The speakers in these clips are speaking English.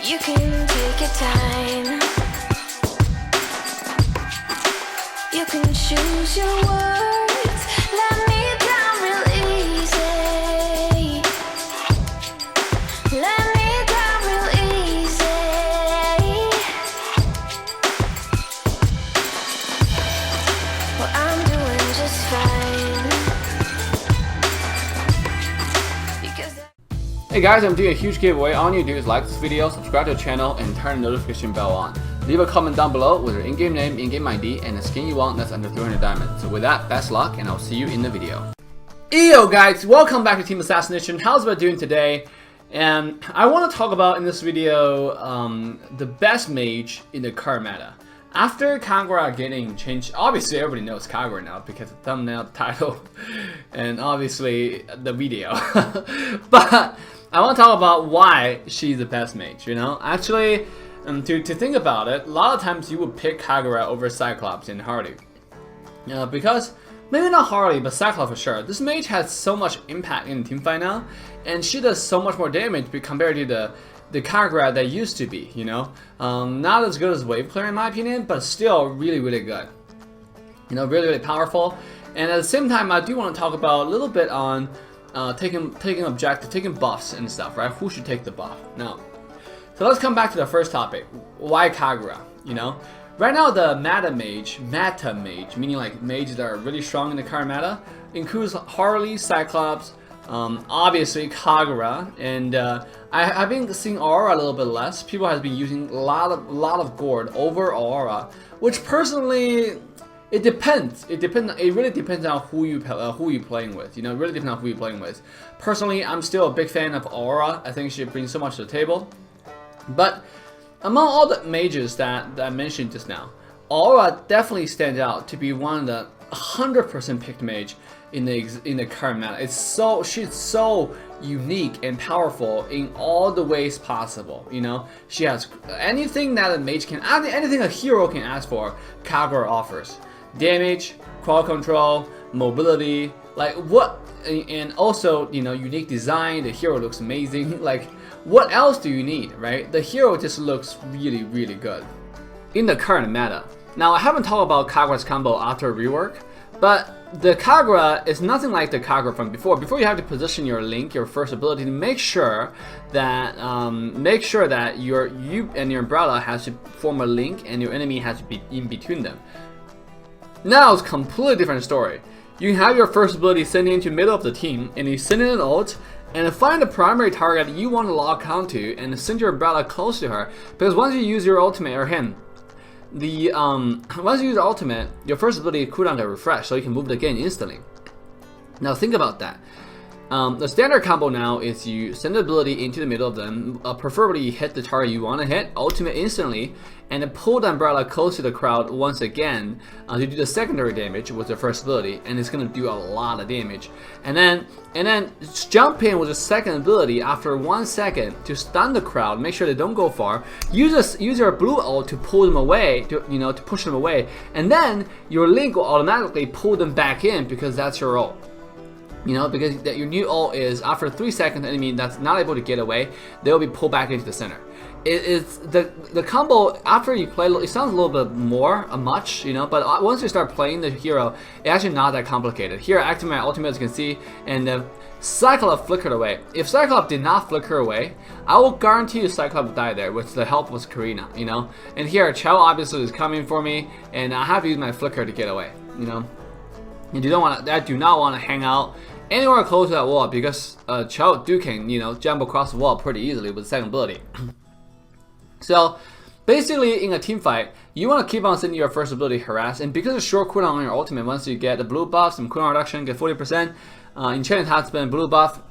You can take your time. You can choose your words. Let me down real easy. Let me down real easy. Well, I'm doing just fine. Hey guys, I'm doing a huge giveaway. All you need to do is like this video, subscribe to the channel, and turn the notification bell on. Leave a comment down below with your in-game name, in-game ID, and the skin you want that's under 300 diamonds. So with that, best luck, and I'll see you in the video. Yo guys, welcome back to Team Assassination. How's it doing today? And I want to talk about in this video the best mage in the current meta. After Kagura getting changed, obviously everybody knows Kagura now because the thumbnail, the title, and obviously the video. But I want to talk about why she's the best mage, you know? Actually, to think about it, a lot of times you would pick Kagura over Cyclops and Harley. Because, maybe not Harley, but Cyclops for sure. This mage has so much impact in the teamfight now, and she does so much more damage compared to the Kagura that used to be, you know? Not as good as Wave Clear in my opinion, but still really, really good. You know, really, really powerful. And at the same time, I do want to talk about a little bit on taking objective, taking buffs and stuff, right? Who should take the buff? Now, so let's come back to the first topic. Why Kagura? You know, right now the meta mage, meaning like mages that are really strong in the current meta, includes Harley, Cyclops, obviously Kagura, and I've been seeing Aura a little bit less. People have been using a lot of Gourd over Aura, which personally, it depends. It really depends on who you playing with. You know, it really depends on who you're playing with. Personally, I'm still a big fan of Aura. I think she brings so much to the table. But among all the mages that I mentioned just now, Aura definitely stands out to be one of the 100% picked mage in the current meta. She's so unique and powerful in all the ways possible. You know, she has anything that a mage can, anything a hero can ask for, Kagura offers. Damage, crowd control, mobility, like what, and also, you know, unique design. The hero looks amazing. Like, what else do you need, right? The hero just looks really, really good in the current meta. Now, I haven't talked about Kagura's combo after rework, but the Kagura is nothing like the Kagura from before. Before, you have to position your link, your first ability, to make sure that you and your umbrella has to form a link, and your enemy has to be in between them. Now it's a completely different story. You can have your first ability send into the middle of the team, and you send in an ult, and find the primary target you want to lock onto, and send your umbrella close to her. Because once you use your ultimate, or him, once you use the ultimate, your first ability cooldown to refresh, so you can move it again instantly. Now think about that. The standard combo now is you send the ability into the middle of them, preferably you hit the target you want to hit, ultimate instantly, and then pull the umbrella close to the crowd once again to do the secondary damage with the first ability, and it's going to do a lot of damage. And then jump in with the second ability after 1 second to stun the crowd, make sure they don't go far. Use your blue ult to pull them away, to push them away, and then your link will automatically pull them back in because that's your ult. You know, because your new ult is after 3 seconds, the enemy that's not able to get away, they'll be pulled back into the center. It's the combo after you play. It sounds a little bit much, you know, but once you start playing the hero, it's actually not that complicated. Here, I activate my ultimate, as you can see, and the Cyclops flickered away. If Cyclops did not flicker away, I will guarantee you Cyclops would die there with the help of Karina, you know. And here, Chao obviously is coming for me, and I have to use my flicker to get away, you know. And I do not want to hang out anywhere close to that wall because Chao can, you know, jump across the wall pretty easily with the second ability. So basically, in a team fight, you want to keep on sending your first ability harass, and because of short cooldown on your ultimate, once you get the blue buff, some cooldown reduction, get 40%, enchanted husband, blue buff,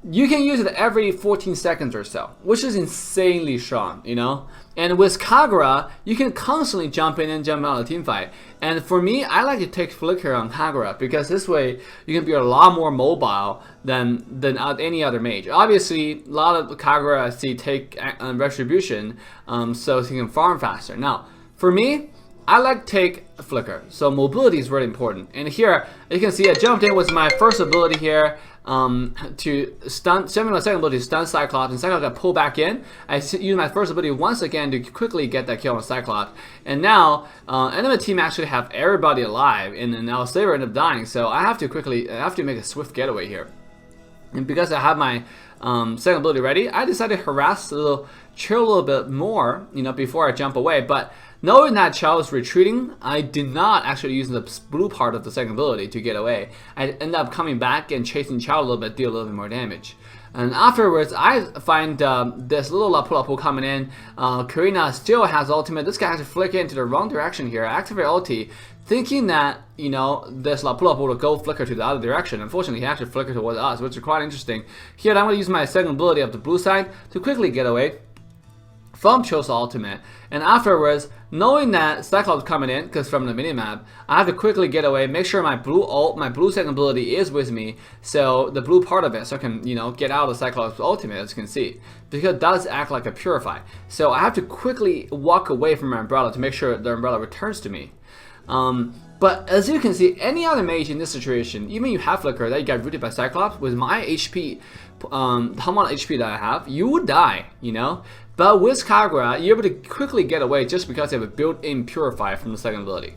you can use it every 14 seconds or so, which is insanely strong, you know? And with Kagura, you can constantly jump in and jump out of the team fight. And for me, I like to take Flicker on Kagura because this way you can be a lot more mobile than any other mage. Obviously, a lot of Kagura I see take Retribution so he can farm faster. Now, for me, I like take flicker, so mobility is really important. And here you can see I jumped in with my first ability here to stun, my second ability to stun Cyclops, and Cyclops got pulled back in. I used my first ability once again to quickly get that kill on Cyclops, and now enemy team actually have everybody alive, and then now Saber ended up dying. So I have to make a swift getaway here. And because I have my second ability ready, I decided to harass Chill a little bit more, before I jump away. But knowing that Chow is retreating, I did not actually use the blue part of the second ability to get away. I ended up coming back and chasing Chow a little bit, deal a little bit more damage. And afterwards, I find this little Lapu coming in. Karina still has ultimate. This guy has to flicker into the wrong direction here. Activate ulti, thinking that, this Lapu will go flicker to the other direction. Unfortunately, he actually flickered towards us, which is quite interesting. Here, I'm going to use my second ability of the blue side to quickly get away from Chill's ultimate. And afterwards, knowing that Cyclops coming in, because from the minimap, I have to quickly get away, make sure my blue second ability is with me, so the blue part of it, so I can, get out of Cyclops' ultimate, as you can see. Because it does act like a purify. So I have to quickly walk away from my umbrella to make sure the umbrella returns to me. But as you can see, any other mage in this situation, even you have flicker that you got rooted by Cyclops, with my HP, how much HP that I have, you would die, But with Kagura, you're able to quickly get away just because you have a built-in purify from the second ability.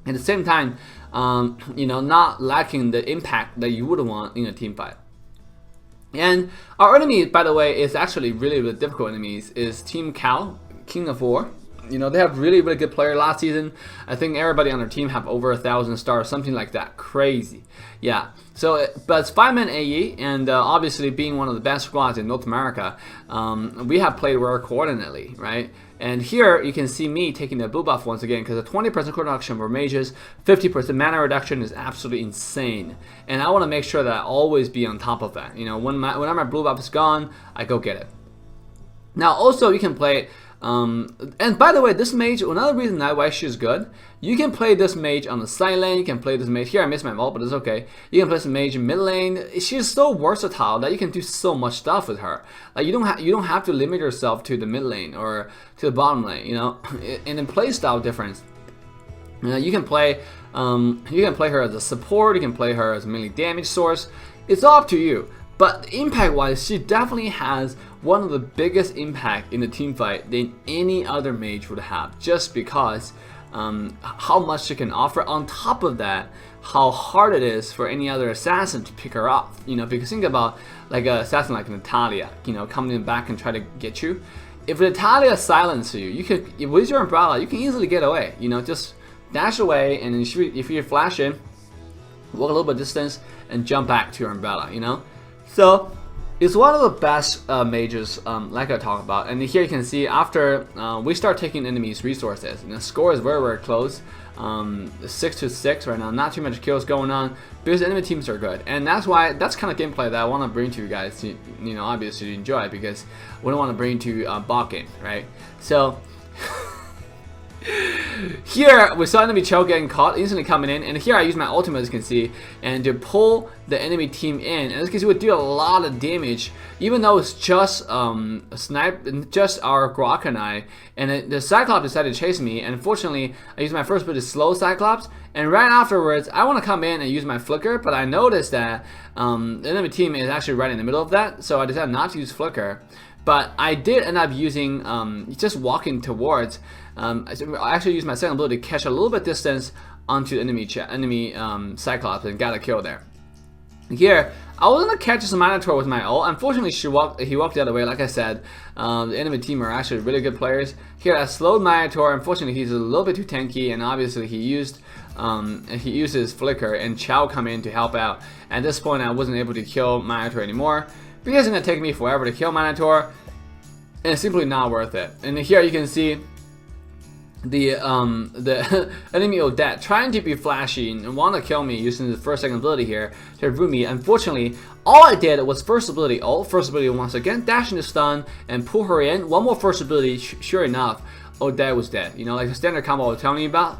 At the same time, not lacking the impact that you would want in a team fight. And our enemy, by the way, is actually really difficult enemies, is Team Cow, King of War. They have really good player last season. I think everybody on their team have over 1,000 stars, something like that. Crazy. Yeah. So, but it's 5-man AE, and obviously being one of the best squads in North America, we have played well coordinately, right? And here you can see me taking the blue buff once again, because a 20% reduction for mages, 50% mana reduction is absolutely insane. And I want to make sure that I always be on top of that. Whenever my blue buff is gone, I go get it. Now, also you can play. And by the way, this mage, another reason why she's good, you can play this mage on the side lane, you can play this mage, here I missed my ult, but it's okay. You can play this mage in mid lane. She's so versatile that you can do so much stuff with her. Like you don't have to limit yourself to the mid lane or to the bottom lane, And in play style difference. You can play her as a support, you can play her as a melee damage source. It's all up to you. But impact-wise, she definitely has one of the biggest impact in the team fight than any other mage would have, just because how much she can offer. On top of that, how hard it is for any other assassin to pick her off. Because think about like an assassin like Natalia, coming in back and try to get you. If Natalia silences you, can with your umbrella, you can easily get away. Just dash away, and if you flash in, walk a little bit distance, and jump back to your umbrella. So it's one of the best mages, like I talked about. And here you can see after we start taking enemies' resources, and the score is very close, 6-6 right now. Not too much kills going on because enemy teams are good, and that's kind of gameplay that I want to bring to you guys. To, obviously to enjoy, because we don't want to bring to bot game, right? So. Here we saw enemy Cho getting caught, instantly coming in, and here I use my ultimate, as you can see, and to pull the enemy team in. And as you can see, we do a lot of damage, even though it's just just our Grok and I. And the Cyclops decided to chase me, and unfortunately, I used my first bit to slow Cyclops. And right afterwards, I want to come in and use my flicker, but I noticed that the enemy team is actually right in the middle of that, so I decided not to use flicker. But I did end up using, just walking towards, I actually used my second ability to catch a little bit distance onto the enemy Cyclops and got a kill there. Here, I was going to catch some Minotaur with my ult. Unfortunately, he walked the other way. Like I said, the enemy team are actually really good players. Here, I slowed Minotaur. Unfortunately, he's a little bit too tanky, and obviously he used his flicker, and Chow come in to help out. At this point, I wasn't able to kill Minotaur anymore, because it's going to take me forever to kill Minotaur, and it's simply not worth it. And here you can see the enemy Odette trying to be flashy and want to kill me using the second ability here to root me. Unfortunately, all I did was first ability ult, first ability once again, dash into stun and pull her in. One more first ability, sure enough, Odette was dead. Like the standard combo I was telling you about.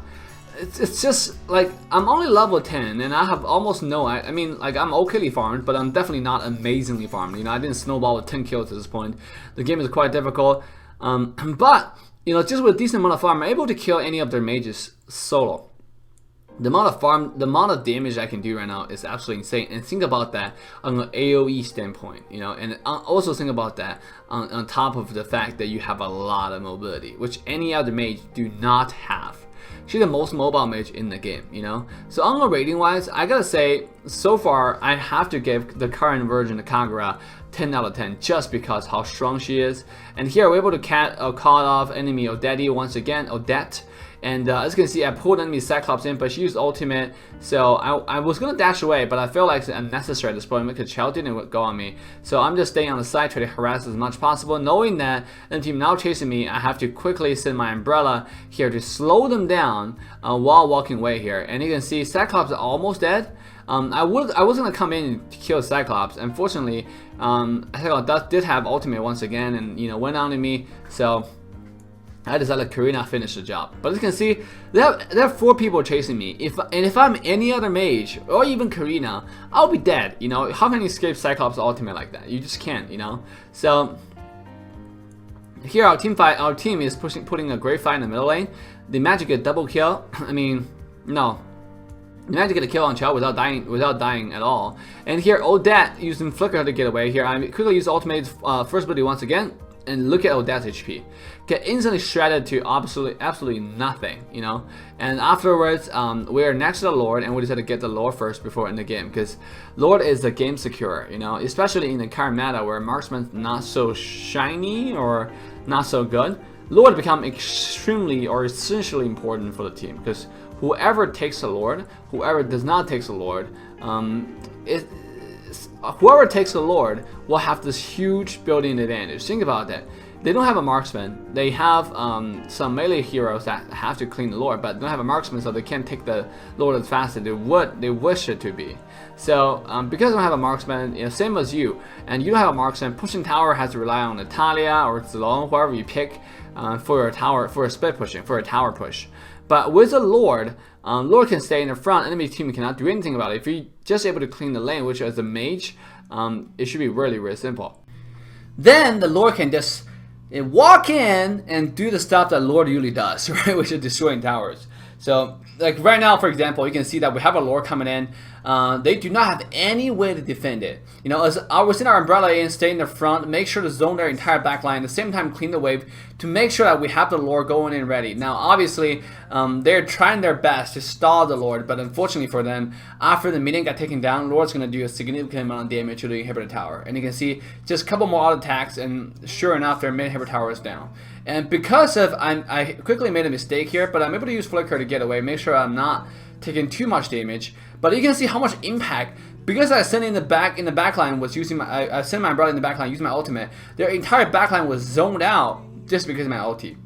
It's just like I'm only level 10 and I have almost no. I mean, like I'm okayly farmed, but I'm definitely not amazingly farmed. I didn't snowball with 10 kills at this point. The game is quite difficult, but you know, just with a decent amount of farm, I'm able to kill any of their mages solo. The amount of farm, the amount of damage I can do right now is absolutely insane. And think about that on an AoE standpoint, you know, and also think about that on top of the fact that you have a lot of mobility, which any other mage do not have. She's the most mobile mage in the game, you know. So on the rating wise, I gotta say, so far I have to give the current version of Kagura 10 out of 10 just because how strong she is. And here we're able to call off enemy Odette once again, Odette. And as you can see, I pulled enemy Cyclops in, but she used ultimate, so I was gonna dash away, but I feel like it's unnecessary at this point because Chell didn't go on me. So I'm just staying on the side, trying to harass as much as possible, knowing that the team now chasing me. I have to quickly send my umbrella here to slow them down while walking away here. And you can see Cyclops is almost dead. I was gonna come in to kill Cyclops. Unfortunately, Cyclops did have ultimate once again, and you know went on to me. So I decided to let Karina finish the job. But as you can see, there are 4 people chasing me. If I'm any other mage, or even Karina, I'll be dead. You know, how can you escape Cyclops ultimate like that? You just can't, you know? So here our team is putting a great fight in the middle lane. They managed to get double kill. I mean, no. They managed to get a kill on Chell without dying at all. And here Odette using Flicker to get away. Here I quickly use ultimate first ability once again. And look at Odette's HP. Get instantly shredded to absolutely nothing, you know. And afterwards, we are next to the Lord, and we decided to get the Lord first before in the game, because Lord is the game secure, you know, especially in the current meta where marksman's not so shiny or not so good. Lord become extremely or essentially important for the team, because whoever takes the Lord, whoever does not take the Lord, whoever takes the Lord will have this huge building advantage. Think about that. They don't have a marksman. They have some melee heroes that have to clean the Lord, but don't have a marksman, so they can't take the Lord as fast as they wish it to be. So because they don't have a marksman, you know, same as you, and you don't have a marksman, pushing tower has to rely on Natalia or Zilong, whoever you pick for a split pushing, for a tower push. But with the Lord, Lord can stay in the front. Enemy team cannot do anything about it. If you're just able to clean the lane, which as a mage, it should be really, really simple. Then the Lord can just walk in and do the stuff that Lord usually does, right? Which is destroying towers. So, like right now, for example, you can see that we have a Lord coming in. They do not have any way to defend it. You know, as I was in our umbrella and stay in the front, make sure to zone their entire backline, at the same time clean the wave to make sure that we have the Lord going in ready. Now, obviously, they're trying their best to stall the Lord, but unfortunately for them, after the minion got taken down, Lord's going to do a significant amount of damage to the inhibitor tower. And you can see just a couple more auto attacks, and sure enough, their mid inhibitor tower is down. And because of, I quickly made a mistake here, but I'm able to use Flicker to get away, make sure I'm not taking too much damage. But you can see how much impact, because I sent in the backline was using my, I sent my umbrella in the backline using my ultimate, their entire backline was zoned out just because of my ulti.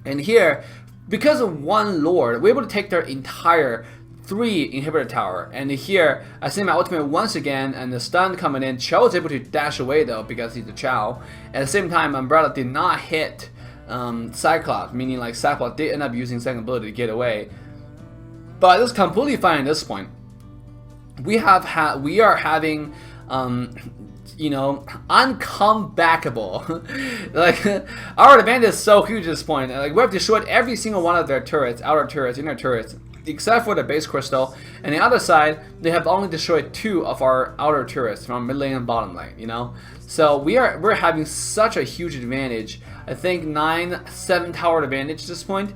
And here, because of one Lord, we're able to take their entire 3 inhibitor tower. And here, I sent my ultimate once again, and the stun coming in. Chao was able to dash away though because he's a Chao. At the same time, umbrella did not hit Cyclops, meaning like Cyclops did end up using second ability to get away. But it's completely fine at this point. We are having you know, uncomebackable. Like our advantage is so huge at this point. Like we have destroyed every single one of their turrets, outer turrets, inner turrets, except for the base crystal. And the other side, they have only destroyed 2 of our outer turrets from mid lane and bottom lane, you know. So we're having such a huge advantage. I think 9-7 tower advantage at this point.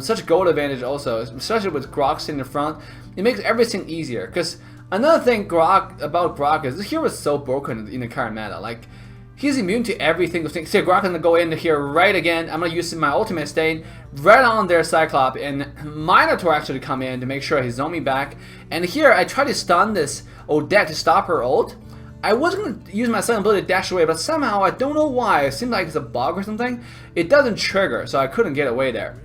Such gold advantage also, especially with Grok in the front. It makes everything easier. Because another thing about Grok is this hero is so broken in the current meta. Like he's immune to everything. See, Grok gonna go in here right again. I'm gonna use my ultimate stain right on their Cyclops, and Minotaur actually come in to make sure he zone me back. And here I try to stun this Odette to stop her ult. I was going to use my second ability to dash away, but somehow, I don't know why, it seemed like it's a bug or something. It doesn't trigger, so I couldn't get away there.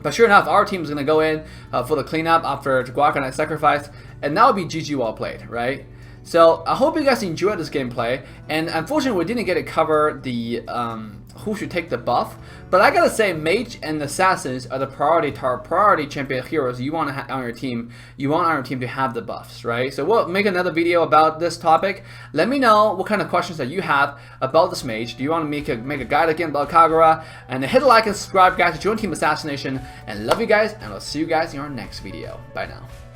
But sure enough, our team is going to go in for the cleanup after Guac and I sacrificed, and that would be GG well played, right? So I hope you guys enjoyed this gameplay, and unfortunately we didn't get to cover the who should take the buff. But I gotta say, Mage and Assassins are the priority champion heroes you want to on your team. You want on your team to have the buffs, right? So we'll make another video about this topic. Let me know what kind of questions that you have about this Mage. Do you want to make a guide again about Kagura? And hit a like and subscribe, guys, to join Team Assassination. And love you guys, and I'll see you guys in our next video. Bye now.